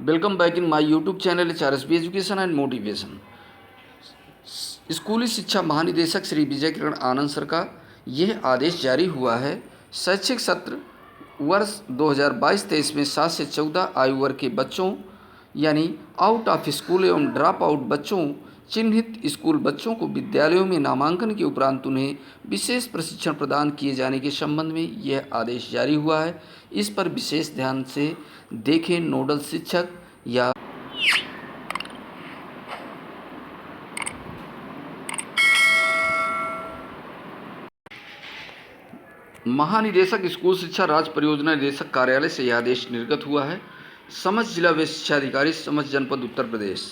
Welcome back in my YouTube channel HRSB education and motivation. स्कूली शिक्षा महानिदेशक Shri Vijay Kiran Anand sir का यह आदेश जारी हुआ है। शैक्षिक सत्र वर्ष 2022-23 में 7 से 14 आयु वर्ग के बच्चों यानी आउट ऑफ स्कूल एवं ड्रॉप आउट बच्चों, चिन्हित स्कूल बच्चों को विद्यालयों में नामांकन के उपरांत उन्हें विशेष प्रशिक्षण प्रदान किए जाने के संबंध में यह आदेश जारी हुआ है। इस पर विशेष ध्यान से देखें। नोडल शिक्षक या महानिदेशक स्कूल शिक्षा राज्य परियोजना निदेशक कार्यालय से यह आदेश निर्गत हुआ है। समस्त जिला व शिक्षा अधिकारी, समस्त जनपद उत्तर प्रदेश।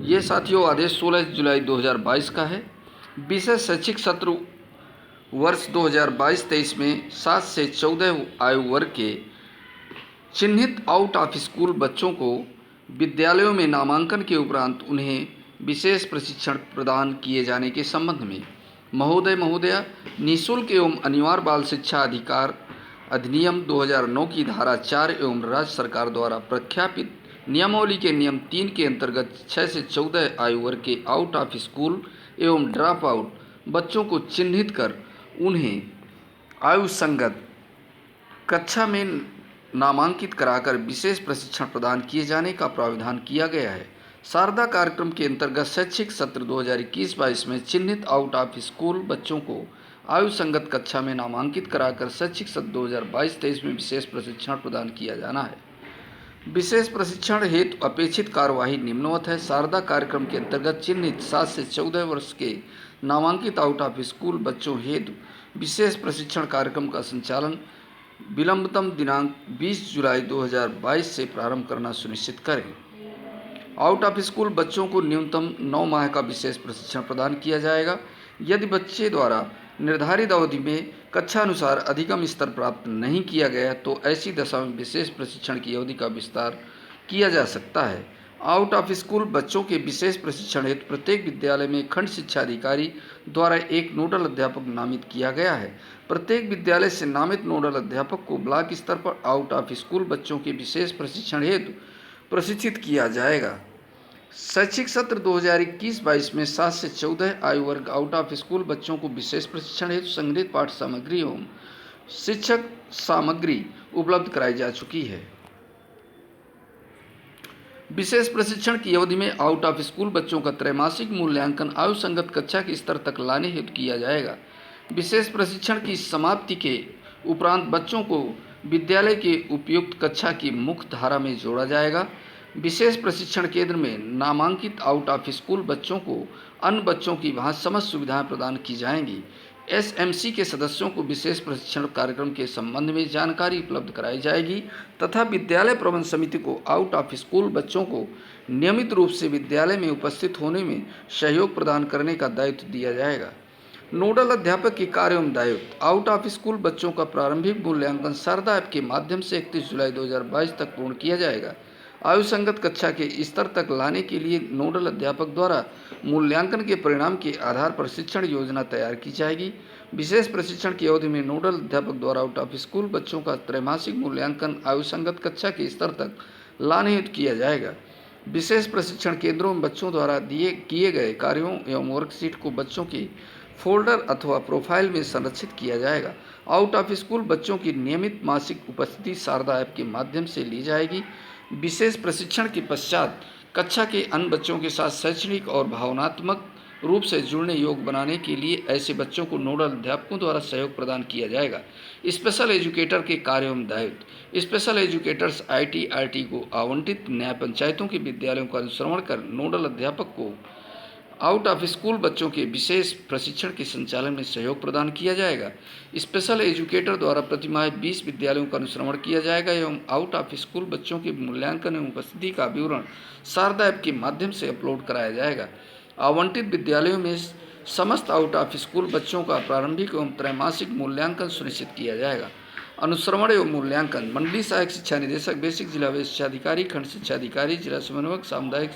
ये साथियों आदेश 16 जुलाई 2022 का है। विषय शैक्षिक सत्र वर्ष 2022-23 में 7 से 14 आयु वर्ग के चिन्हित आउट ऑफ स्कूल बच्चों को विद्यालयों में नामांकन के उपरांत उन्हें विशेष प्रशिक्षण प्रदान किए जाने के संबंध में महोदय महोदया, निःशुल्क एवं अनिवार्य बाल शिक्षा अधिकार अधिनियम 2009 की धारा 4 एवं राज्य सरकार द्वारा प्रख्यापित नियमावली के नियम 3 के अंतर्गत 6 से 14 आयु वर्ग के आउट ऑफ स्कूल एवं ड्रॉप आउट बच्चों को चिन्हित कर उन्हें आयु संगत कक्षा में नामांकित कराकर विशेष प्रशिक्षण प्रदान किए जाने का प्रावधान किया गया है। शारदा कार्यक्रम के अंतर्गत शैक्षिक सत्र 2021-22 में चिन्हित आउट ऑफ स्कूल बच्चों को आयु संगत कक्षा में नामांकित कराकर शैक्षिक सत्र 2022-23 में विशेष प्रशिक्षण प्रदान किया जाना है। विशेष प्रशिक्षण हेतु अपेक्षित कार्यवाही निम्नवत है। शारदा कार्यक्रम के अंतर्गत चिन्हित 7 से 14 वर्ष के नामांकित आउट ऑफ स्कूल बच्चों हेतु विशेष प्रशिक्षण कार्यक्रम का संचालन विलंबतम दिनांक 20 जुलाई 2022 से प्रारंभ करना सुनिश्चित करें। आउट ऑफ स्कूल बच्चों को न्यूनतम 9 माह का विशेष प्रशिक्षण प्रदान किया जाएगा। यदि बच्चे द्वारा निर्धारित अवधि में कक्षा अनुसार अधिगम स्तर प्राप्त नहीं किया गया तो ऐसी दशा में विशेष प्रशिक्षण की अवधि का विस्तार किया जा सकता है। आउट ऑफ स्कूल बच्चों के विशेष प्रशिक्षण हेतु प्रत्येक विद्यालय में खंड शिक्षा अधिकारी द्वारा एक नोडल अध्यापक नामित किया गया है। प्रत्येक विद्यालय से नामित नोडल अध्यापक को ब्लॉक स्तर पर आउट ऑफ स्कूल बच्चों के विशेष प्रशिक्षण हेतु प्रशिक्षित किया जाएगा। शैक्षिक सत्र 2021-22 में 7 से 14 आयु वर्ग आउट ऑफ स्कूल बच्चों को विशेष प्रशिक्षण हेतु संग्रहित पाठ्य सामग्री एवं शिक्षक सामग्री उपलब्ध कराई जा चुकी है। विशेष प्रशिक्षण की अवधि में आउट ऑफ स्कूल बच्चों का त्रैमासिक मूल्यांकन आयु संगत कक्षा के स्तर तक लाने हेतु किया जाएगा। विशेष प्रशिक्षण की समाप्ति के उपरांत बच्चों को विद्यालय के उपयुक्त कक्षा की मुख्य धारा में जोड़ा जाएगा। विशेष प्रशिक्षण केंद्र में नामांकित आउट ऑफ स्कूल बच्चों को अन्य बच्चों की भांति समस्त सुविधाएं प्रदान की जाएंगी। SMC के सदस्यों को विशेष प्रशिक्षण कार्यक्रम के संबंध में जानकारी उपलब्ध कराई जाएगी तथा विद्यालय प्रबंधन समिति को आउट ऑफ स्कूल बच्चों को नियमित रूप से विद्यालय में उपस्थित होने में सहयोग प्रदान करने का दायित्व दिया जाएगा। नोडल अध्यापक के कार्य एवं दायित्व। आउट ऑफ स्कूल बच्चों का प्रारंभिक मूल्यांकन शारदा ऐप के माध्यम से 31 जुलाई 2022 तक पूर्ण किया जाएगा। आयु संगत कक्षा के स्तर तक लाने के लिए नोडल अध्यापक द्वारा मूल्यांकन के परिणाम के आधार पर शिक्षण योजना तैयार की जाएगी। विशेष प्रशिक्षण की अवधि में नोडल अध्यापक द्वारा आउट ऑफ स्कूल बच्चों का त्रैमासिक मूल्यांकन आयु संगत कक्षा के स्तर तक लाने हेतु किया जाएगा। विशेष प्रशिक्षण केंद्रों में बच्चों द्वारा किए गए कार्यों एवं वर्कशीट को बच्चों की फोल्डर अथवा प्रोफाइल में संरक्षित किया जाएगा। आउट ऑफ स्कूल बच्चों की नियमित मासिक उपस्थिति शारदा ऐप के माध्यम से ली जाएगी। विशेष प्रशिक्षण के पश्चात कक्षा के अन्य बच्चों के साथ शैक्षणिक और भावनात्मक रूप से जुड़ने योग्य बनाने के लिए ऐसे बच्चों को नोडल अध्यापकों द्वारा सहयोग प्रदान किया जाएगा। स्पेशल एजुकेटर के कार्य एवं दायित्व। स्पेशल एजुकेटर्स ITRT को आवंटित न्याय पंचायतों के विद्यालयों का अनुश्रवण कर नोडल अध्यापक को आउट ऑफ स्कूल बच्चों के विशेष प्रशिक्षण के संचालन में सहयोग प्रदान किया जाएगा। स्पेशल एजुकेटर द्वारा प्रतिमाह 20 विद्यालयों का अनुश्रवण किया जाएगा एवं आउट ऑफ स्कूल बच्चों के मूल्यांकन एवं उपस्थिति का विवरण शारदा ऐप के माध्यम से अपलोड कराया जाएगा। आवंटित विद्यालयों में समस्त आउट ऑफ स्कूल बच्चों का प्रारंभिक एवं त्रैमासिक मूल्यांकन सुनिश्चित किया जाएगा। अनुश्रवण एवं मूल्यांकन। मंडलीय सहायक शिक्षा निदेशक, बेसिक जिला व शिक्षा अधिकारी, खंड शिक्षा अधिकारी, जिला समन्वयक, सामुदायिक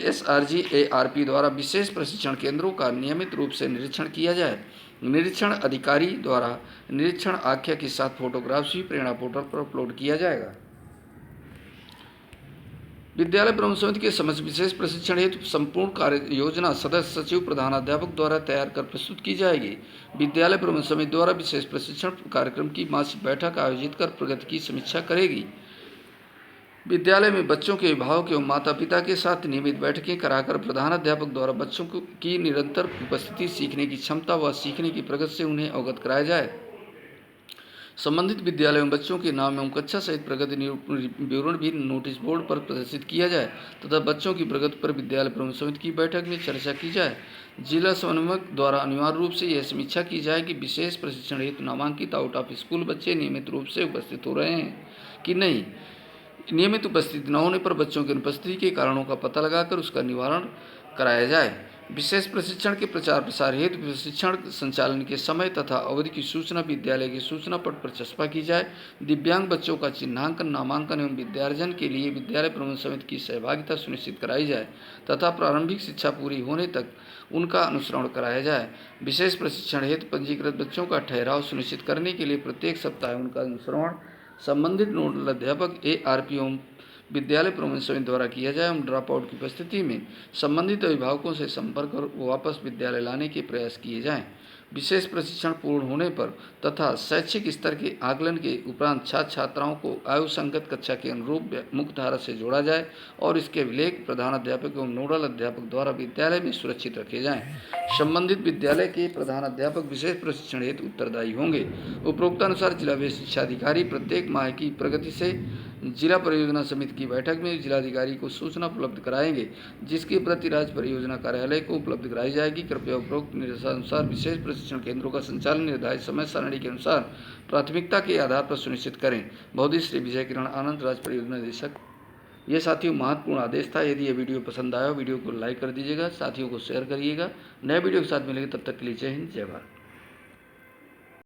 SRG ARP द्वारा विशेष प्रशिक्षण केंद्रों का नियमित रूप से निरीक्षण किया जाए। निरीक्षण अधिकारी द्वारा निरीक्षण आख्या के साथ फोटोग्राफ्स भी प्रेरणा पोर्टल पर अपलोड किया जाएगा। विद्यालय प्रबंधन समिति के समक्ष विशेष प्रशिक्षण हेतु संपूर्ण कार्य योजना सदस्य सचिव प्रधानाध्यापक द्वारा तैयार कर प्रस्तुत की जाएगी। विद्यालय प्रबंधन समिति द्वारा विशेष प्रशिक्षण कार्यक्रम की मासिक बैठक आयोजित कर प्रगति की समीक्षा करेगी। विद्यालय में बच्चों के अभिभावक एवं माता पिता के साथ नियमित बैठकें कराकर प्रधानाध्यापक द्वारा बच्चों की निरंतर उपस्थिति, सीखने की क्षमता व सीखने की प्रगति से उन्हें अवगत कराया जाए। संबंधित विद्यालयों में बच्चों के नाम एवं कक्षा सहित प्रगति विवरण भी नोटिस बोर्ड पर प्रदर्शित किया जाए तथा बच्चों की प्रगति पर विद्यालय प्रबंधन समिति की बैठक में चर्चा की जाए। जिला समन्वयक द्वारा अनिवार्य रूप से यह समीक्षा की जाए कि विशेष प्रशिक्षण हेतु नामांकित आउट ऑफ स्कूल बच्चे नियमित रूप से उपस्थित हो रहे हैं कि नहीं। नियमित उपस्थिति न होने पर बच्चों की अनुपस्थिति के कारणों का पता लगाकर उसका निवारण कराया जाए। विशेष प्रशिक्षण के प्रचार प्रसार हेतु प्रशिक्षण संचालन के समय तथा अवधि की सूचना विद्यालय के सूचना पट पर चस्पा की जाए। दिव्यांग बच्चों का चिन्हांकन, नामांकन एवं विद्यार्जन के लिए विद्यालय प्रबंधन समिति की सहभागिता सुनिश्चित कराई जाए तथा प्रारंभिक शिक्षा पूरी होने तक उनका अनुसरण कराया जाए। विशेष प्रशिक्षण हेतु पंजीकृत बच्चों का ठहराव सुनिश्चित करने के लिए प्रत्येक सप्ताह उनका अनुसरण संबंधित नोडल अध्यापक ARP एवं विद्यालय प्रबंधन समिति द्वारा किया जाए एवं ड्रॉप आउट की उपस्थिति में संबंधित अभिभावकों से संपर्क कर वापस विद्यालय लाने के प्रयास किए जाएं। विशेष प्रशिक्षण पूर्ण होने पर तथा शैक्षिक स्तर के आकलन के उपरांत छात्र छात्राओं को आयु संगत कक्षा के अनुरूप मुख्यधारा से जोड़ा जाए और इसके अभिलेख प्रधानाध्यापक एवं नोडल अध्यापक द्वारा विद्यालय में सुरक्षित रखे जाएं। संबंधित विद्यालय के प्रधानाध्यापक विशेष प्रशिक्षण हेतु उत्तरदायी होंगे। उपरोक्तानुसार जिला व्यय शिक्षा अधिकारी प्रत्येक माह की प्रगति से जिला परियोजना समिति की बैठक में जिलाधिकारी को सूचना उपलब्ध कराएंगे, जिसकी प्रति राज्य परियोजना कार्यालय को उपलब्ध कराई जाएगी। कृपया उपरोक्त निर्देशानुसार विशेष प्रशिक्षण केंद्रों का संचालन निर्धारित समय सारणी के अनुसार प्राथमिकता के आधार पर सुनिश्चित करें। बहुत श्री विजय किरण आनंद, राज्य परियोजना निदेशक। ये साथियों महत्वपूर्ण आदेश था। यदि ये वीडियो पसंद आया, वीडियो को लाइक कर दीजिएगा, साथियों को शेयर करिएगा। नए वीडियो के साथ मिलेंगे, तब तक के लिए जय हिंद, जय भारत।